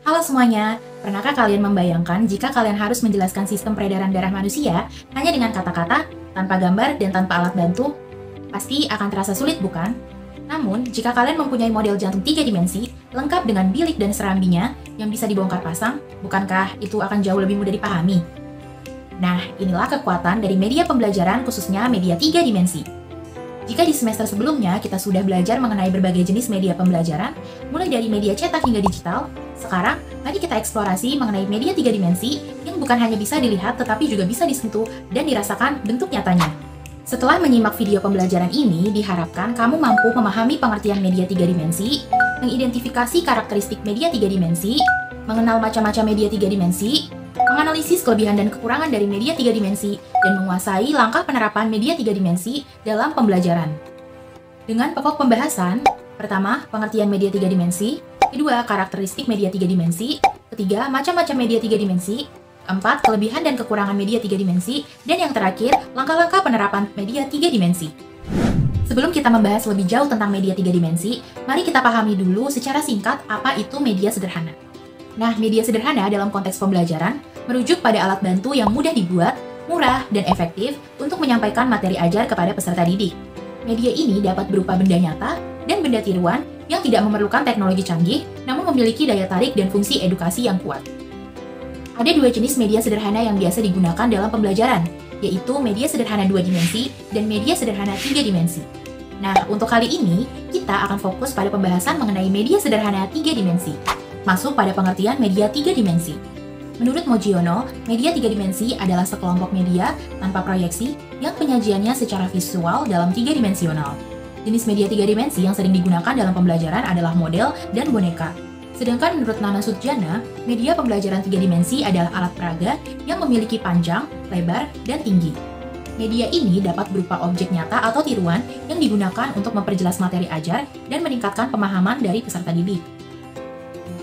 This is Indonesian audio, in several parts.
Halo semuanya, pernahkah kalian membayangkan jika kalian harus menjelaskan sistem peredaran darah manusia hanya dengan kata-kata, tanpa gambar, dan tanpa alat bantu? Pasti akan terasa sulit, bukan? Namun, jika kalian mempunyai model jantung 3 dimensi, lengkap dengan bilik dan serambinya yang bisa dibongkar pasang, bukankah itu akan jauh lebih mudah dipahami? Nah, inilah kekuatan dari media pembelajaran khususnya media 3 dimensi. Jika di semester sebelumnya kita sudah belajar mengenai berbagai jenis media pembelajaran, mulai dari media cetak hingga digital, sekarang mari kita eksplorasi mengenai media 3 dimensi yang bukan hanya bisa dilihat tetapi juga bisa disentuh dan dirasakan bentuk nyatanya. Setelah menyimak video pembelajaran ini, diharapkan kamu mampu memahami pengertian media 3 dimensi, mengidentifikasi karakteristik media 3 dimensi, mengenal macam-macam media 3 dimensi, menganalisis kelebihan dan kekurangan dari media 3 dimensi, dan menguasai langkah penerapan media 3 dimensi dalam pembelajaran. Dengan pokok pembahasan, pertama, pengertian media 3 dimensi, kedua, karakteristik media 3 dimensi, ketiga, macam-macam media 3 dimensi, keempat, kelebihan dan kekurangan media 3 dimensi, dan yang terakhir, langkah-langkah penerapan media 3 dimensi. Sebelum kita membahas lebih jauh tentang media 3 dimensi, mari kita pahami dulu secara singkat apa itu media sederhana. Nah, media sederhana dalam konteks pembelajaran merujuk pada alat bantu yang mudah dibuat, murah, dan efektif untuk menyampaikan materi ajar kepada peserta didik. Media ini dapat berupa benda nyata dan benda tiruan yang tidak memerlukan teknologi canggih, namun memiliki daya tarik dan fungsi edukasi yang kuat. Ada dua jenis media sederhana yang biasa digunakan dalam pembelajaran, yaitu media sederhana 2 dimensi dan media sederhana 3 dimensi. Nah, untuk kali ini, kita akan fokus pada pembahasan mengenai media sederhana 3 dimensi. Masuk pada pengertian media 3 dimensi. Menurut Mojiono, media 3 dimensi adalah sekelompok media tanpa proyeksi yang penyajiannya secara visual dalam 3 dimensional. Jenis media 3 dimensi yang sering digunakan dalam pembelajaran adalah model dan boneka. Sedangkan menurut Nana Sutjana, media pembelajaran 3 dimensi adalah alat peraga yang memiliki panjang, lebar, dan tinggi. Media ini dapat berupa objek nyata atau tiruan yang digunakan untuk memperjelas materi ajar dan meningkatkan pemahaman dari peserta didik.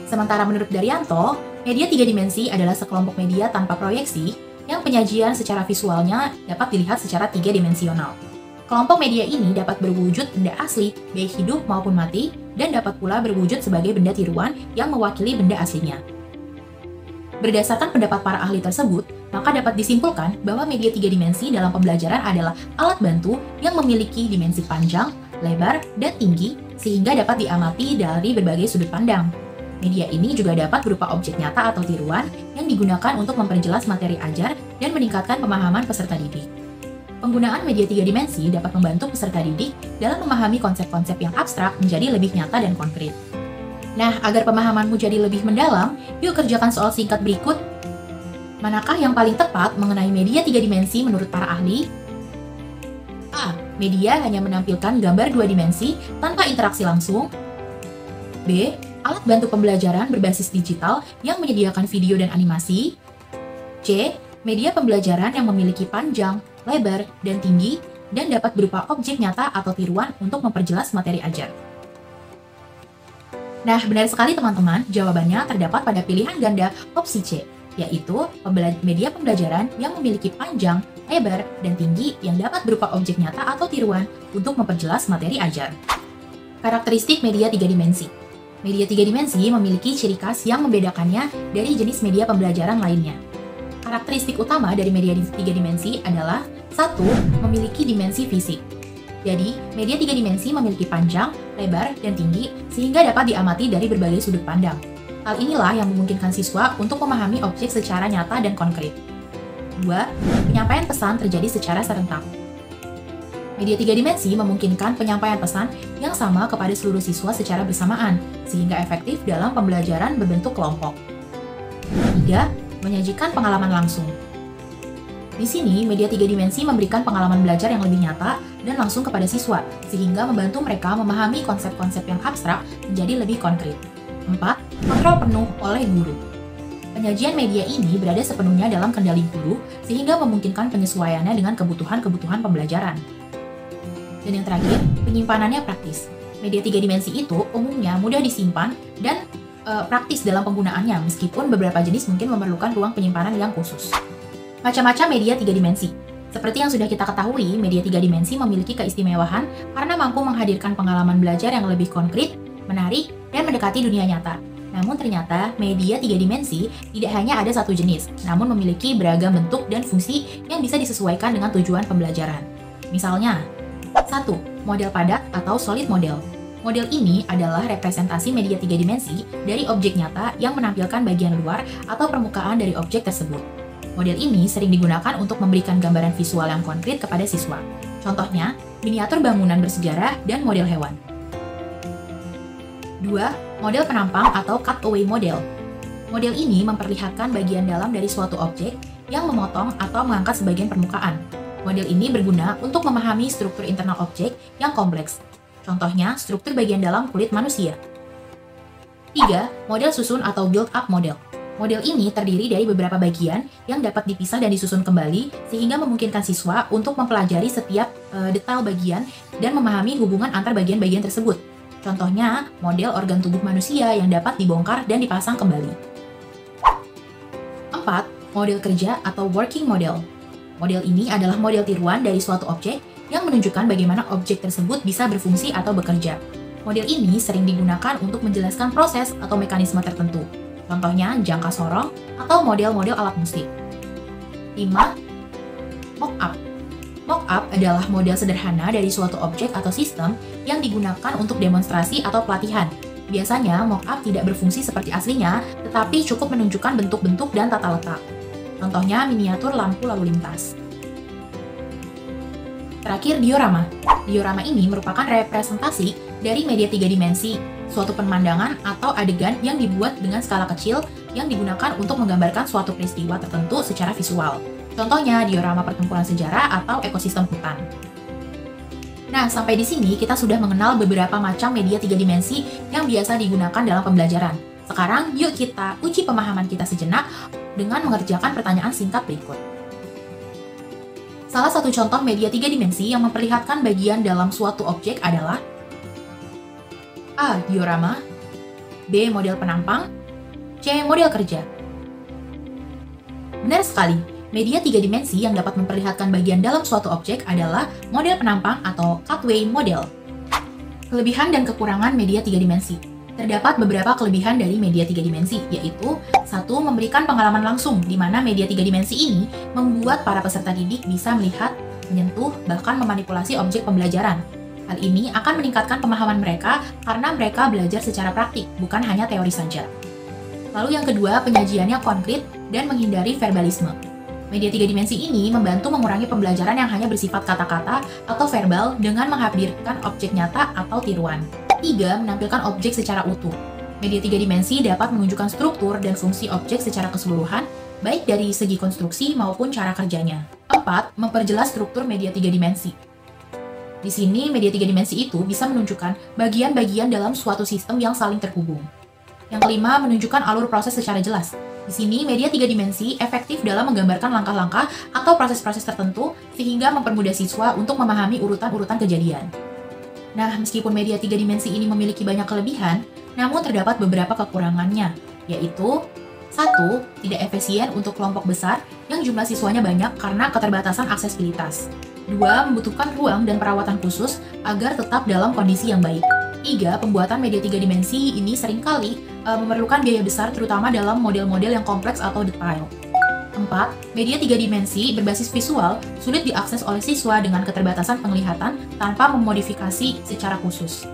Sementara menurut Daryanto, media 3 dimensi adalah sekelompok media tanpa proyeksi yang penyajian secara visualnya dapat dilihat secara 3 dimensional. Kelompok media ini dapat berwujud benda asli, baik hidup maupun mati, dan dapat pula berwujud sebagai benda tiruan yang mewakili benda aslinya. Berdasarkan pendapat para ahli tersebut, maka dapat disimpulkan bahwa media 3 dimensi dalam pembelajaran adalah alat bantu yang memiliki dimensi panjang, lebar, dan tinggi, sehingga dapat diamati dari berbagai sudut pandang. Media ini juga dapat berupa objek nyata atau tiruan yang digunakan untuk memperjelas materi ajar dan meningkatkan pemahaman peserta didik. Penggunaan media 3 dimensi dapat membantu peserta didik dalam memahami konsep-konsep yang abstrak menjadi lebih nyata dan konkret. Nah, agar pemahamanmu jadi lebih mendalam, yuk kerjakan soal singkat berikut. Manakah yang paling tepat mengenai media 3 dimensi menurut para ahli? A. Media hanya menampilkan gambar 2 dimensi tanpa interaksi langsung. B. Alat bantu pembelajaran berbasis digital yang menyediakan video dan animasi. C. Media pembelajaran yang memiliki panjang, lebar, dan tinggi, dan dapat berupa objek nyata atau tiruan untuk memperjelas materi ajar. Nah, benar sekali teman-teman, jawabannya terdapat pada pilihan ganda opsi C, yaitu media pembelajaran yang memiliki panjang, lebar, dan tinggi yang dapat berupa objek nyata atau tiruan untuk memperjelas materi ajar. Karakteristik media 3 dimensi. Media 3 dimensi memiliki ciri khas yang membedakannya dari jenis media pembelajaran lainnya. Karakteristik utama dari media 3 dimensi adalah 1. Memiliki dimensi fisik. Jadi, media 3 dimensi memiliki panjang, lebar, dan tinggi sehingga dapat diamati dari berbagai sudut pandang. Hal inilah yang memungkinkan siswa untuk memahami objek secara nyata dan konkret. 2. Penyampaian pesan terjadi secara serentak. Media 3 dimensi memungkinkan penyampaian pesan yang sama kepada seluruh siswa secara bersamaan, sehingga efektif dalam pembelajaran berbentuk kelompok. 3. Menyajikan pengalaman langsung. Di sini, media 3 dimensi memberikan pengalaman belajar yang lebih nyata dan langsung kepada siswa, sehingga membantu mereka memahami konsep-konsep yang abstrak menjadi lebih konkret. 4. Kontrol penuh oleh guru. Penyajian media ini berada sepenuhnya dalam kendali guru, sehingga memungkinkan penyesuaiannya dengan kebutuhan-kebutuhan pembelajaran. Dan yang terakhir, penyimpanannya praktis. Media 3 dimensi itu umumnya mudah disimpan dan praktis dalam penggunaannya, meskipun beberapa jenis mungkin memerlukan ruang penyimpanan yang khusus. Macam-macam media 3 dimensi. Seperti yang sudah kita ketahui, media 3 dimensi memiliki keistimewaan karena mampu menghadirkan pengalaman belajar yang lebih konkret, menarik, dan mendekati dunia nyata. Namun ternyata media 3 dimensi tidak hanya ada satu jenis, namun memiliki beragam bentuk dan fungsi yang bisa disesuaikan dengan tujuan pembelajaran. Misalnya, 1. Model padat atau solid model. Model ini adalah representasi media 3 dimensi dari objek nyata yang menampilkan bagian luar atau permukaan dari objek tersebut. Model ini sering digunakan untuk memberikan gambaran visual yang konkret kepada siswa. Contohnya, miniatur bangunan bersejarah dan model hewan. 2. Model penampang atau cutaway model. Model ini memperlihatkan bagian dalam dari suatu objek yang memotong atau mengangkat sebagian permukaan. Model ini berguna untuk memahami struktur internal objek yang kompleks. Contohnya, struktur bagian dalam kulit manusia. 3. Model susun atau build-up model. Model ini terdiri dari beberapa bagian yang dapat dipisah dan disusun kembali sehingga memungkinkan siswa untuk mempelajari setiap detail bagian dan memahami hubungan antar bagian-bagian tersebut. Contohnya, model organ tubuh manusia yang dapat dibongkar dan dipasang kembali. 4. Model kerja atau working model. Model ini adalah model tiruan dari suatu objek yang menunjukkan bagaimana objek tersebut bisa berfungsi atau bekerja. Model ini sering digunakan untuk menjelaskan proses atau mekanisme tertentu. Contohnya, jangka sorong atau model-model alat musik. 5. Mock-up. Mock-up adalah model sederhana dari suatu objek atau sistem yang digunakan untuk demonstrasi atau pelatihan. Biasanya, mock-up tidak berfungsi seperti aslinya, tetapi cukup menunjukkan bentuk-bentuk dan tata letak. Contohnya, miniatur lampu lalu lintas. Terakhir, diorama. Diorama ini merupakan representasi dari media 3 dimensi, suatu pemandangan atau adegan yang dibuat dengan skala kecil yang digunakan untuk menggambarkan suatu peristiwa tertentu secara visual. Contohnya, diorama pertempuran sejarah atau ekosistem hutan. Nah, sampai di sini kita sudah mengenal beberapa macam media 3 dimensi yang biasa digunakan dalam pembelajaran. Sekarang, yuk kita uji pemahaman kita sejenak dengan mengerjakan pertanyaan singkat berikut. Salah satu contoh media 3 dimensi yang memperlihatkan bagian dalam suatu objek adalah A. Diorama, B. Model penampang, C. Model kerja. Benar sekali, media 3 dimensi yang dapat memperlihatkan bagian dalam suatu objek adalah model penampang atau cutaway model. Kelebihan dan kekurangan media 3 dimensi. Terdapat beberapa kelebihan dari media 3 dimensi, yaitu 1. Memberikan pengalaman langsung, di mana media 3 dimensi ini membuat para peserta didik bisa melihat, menyentuh, bahkan memanipulasi objek pembelajaran. Hal ini akan meningkatkan pemahaman mereka karena mereka belajar secara praktik, bukan hanya teori saja. Lalu yang kedua, penyajiannya konkret dan menghindari verbalisme. Media 3 dimensi ini membantu mengurangi pembelajaran yang hanya bersifat kata-kata atau verbal dengan menghadirkan objek nyata atau tiruan. 3. Menampilkan objek secara utuh. Media 3 dimensi dapat menunjukkan struktur dan fungsi objek secara keseluruhan, baik dari segi konstruksi maupun cara kerjanya. 4. Memperjelas struktur media 3 dimensi. Di sini, media 3 dimensi itu bisa menunjukkan bagian-bagian dalam suatu sistem yang saling terhubung. Yang kelima, menunjukkan alur proses secara jelas. Di sini, media 3 dimensi efektif dalam menggambarkan langkah-langkah atau proses-proses tertentu sehingga mempermudah siswa untuk memahami urutan-urutan kejadian. Nah, meskipun media 3 dimensi ini memiliki banyak kelebihan, namun terdapat beberapa kekurangannya, yaitu 1. Tidak efisien untuk kelompok besar yang jumlah siswanya banyak karena keterbatasan aksesibilitas. 2. Membutuhkan ruang dan perawatan khusus agar tetap dalam kondisi yang baik. 3. Pembuatan media 3 dimensi ini seringkali memerlukan biaya besar terutama dalam model-model yang kompleks atau detail. 4. Media 3 dimensi berbasis visual sulit diakses oleh siswa dengan keterbatasan penglihatan tanpa memodifikasi secara khusus.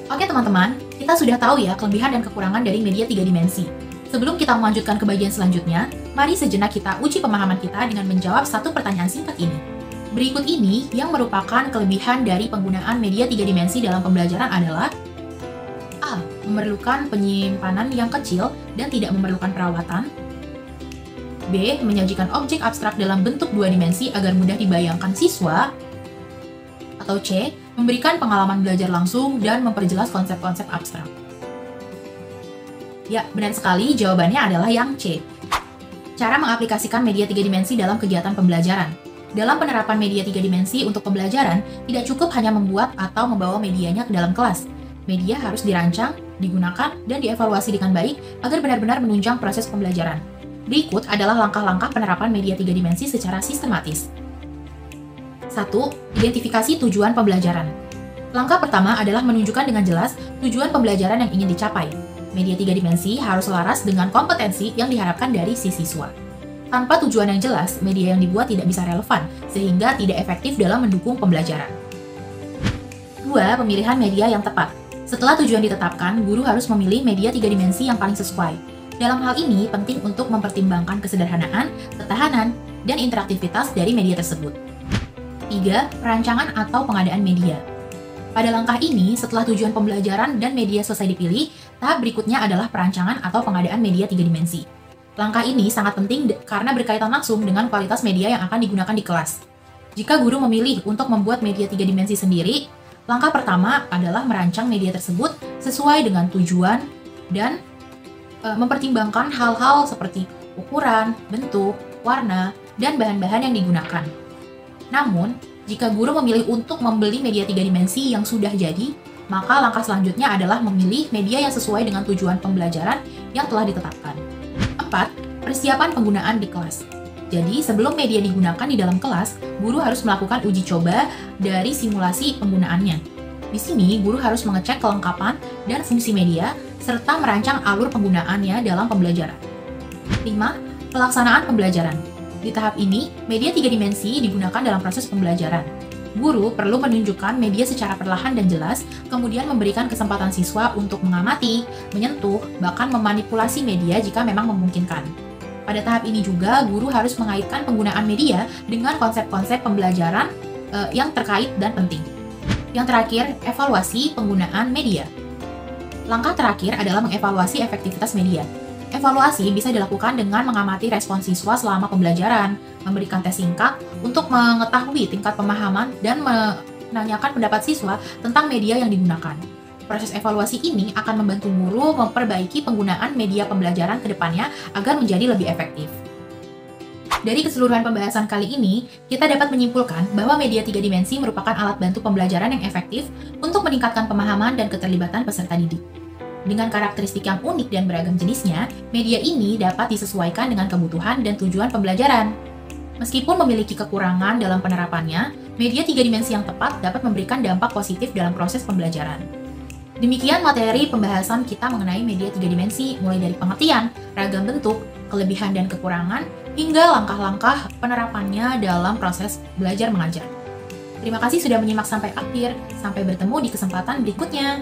Oke teman-teman, kita sudah tahu ya kelebihan dan kekurangan dari media 3 dimensi. Sebelum kita melanjutkan ke bagian selanjutnya, mari sejenak kita uji pemahaman kita dengan menjawab satu pertanyaan singkat ini. Berikut ini yang merupakan kelebihan dari penggunaan media 3 dimensi dalam pembelajaran adalah A. Memerlukan penyimpanan yang kecil dan tidak memerlukan perawatan. B. Menyajikan objek abstrak dalam bentuk 2 dimensi agar mudah dibayangkan siswa. Atau C. Memberikan pengalaman belajar langsung dan memperjelas konsep-konsep abstrak. Ya, benar sekali, jawabannya adalah yang C. Cara mengaplikasikan media 3 dimensi dalam kegiatan pembelajaran. Dalam penerapan media 3 dimensi untuk pembelajaran, tidak cukup hanya membuat atau membawa medianya ke dalam kelas. Media harus dirancang, digunakan, dan dievaluasi dengan baik agar benar-benar menunjang proses pembelajaran. Berikut adalah langkah-langkah penerapan media 3 dimensi secara sistematis. 1. Identifikasi tujuan pembelajaran. Langkah pertama adalah menunjukkan dengan jelas tujuan pembelajaran yang ingin dicapai. Media tiga dimensi harus selaras dengan kompetensi yang diharapkan dari si siswa. Tanpa tujuan yang jelas, media yang dibuat tidak bisa relevan, sehingga tidak efektif dalam mendukung pembelajaran. 2. Pemilihan media yang tepat. Setelah tujuan ditetapkan, guru harus memilih media tiga dimensi yang paling sesuai. Dalam hal ini, penting untuk mempertimbangkan kesederhanaan, ketahanan, dan interaktivitas dari media tersebut. 3. Perancangan atau pengadaan media. Pada langkah ini, setelah tujuan pembelajaran dan media selesai dipilih, tahap berikutnya adalah perancangan atau pengadaan media tiga dimensi. Langkah ini sangat penting karena berkaitan langsung dengan kualitas media yang akan digunakan di kelas. Jika guru memilih untuk membuat media tiga dimensi sendiri, langkah pertama adalah merancang media tersebut sesuai dengan tujuan dan mempertimbangkan hal-hal seperti ukuran, bentuk, warna, dan bahan-bahan yang digunakan. Namun, jika guru memilih untuk membeli media tiga dimensi yang sudah jadi, maka langkah selanjutnya adalah memilih media yang sesuai dengan tujuan pembelajaran yang telah ditetapkan. 4. Persiapan penggunaan di kelas. Jadi, sebelum media digunakan di dalam kelas, guru harus melakukan uji coba dari simulasi penggunaannya. Di sini, guru harus mengecek kelengkapan dan fungsi media, serta merancang alur penggunaannya dalam pembelajaran. 5. Pelaksanaan pembelajaran. Di tahap ini, media tiga dimensi digunakan dalam proses pembelajaran. Guru perlu menunjukkan media secara perlahan dan jelas, kemudian memberikan kesempatan siswa untuk mengamati, menyentuh, bahkan memanipulasi media jika memang memungkinkan. Pada tahap ini juga, guru harus mengaitkan penggunaan media dengan konsep-konsep pembelajaran yang terkait dan penting. Yang terakhir, evaluasi penggunaan media. Langkah terakhir adalah mengevaluasi efektivitas media. Evaluasi bisa dilakukan dengan mengamati respon siswa selama pembelajaran, memberikan tes singkat untuk mengetahui tingkat pemahaman dan menanyakan pendapat siswa tentang media yang digunakan. Proses evaluasi ini akan membantu guru memperbaiki penggunaan media pembelajaran ke depannya agar menjadi lebih efektif. Dari keseluruhan pembahasan kali ini, kita dapat menyimpulkan bahwa media tiga dimensi merupakan alat bantu pembelajaran yang efektif untuk meningkatkan pemahaman dan keterlibatan peserta didik. Dengan karakteristik yang unik dan beragam jenisnya, media ini dapat disesuaikan dengan kebutuhan dan tujuan pembelajaran. Meskipun memiliki kekurangan dalam penerapannya, media tiga dimensi yang tepat dapat memberikan dampak positif dalam proses pembelajaran. Demikian materi pembahasan kita mengenai media tiga dimensi, mulai dari pengertian, ragam bentuk, kelebihan dan kekurangan, hingga langkah-langkah penerapannya dalam proses belajar mengajar. Terima kasih sudah menyimak sampai akhir. Sampai bertemu di kesempatan berikutnya.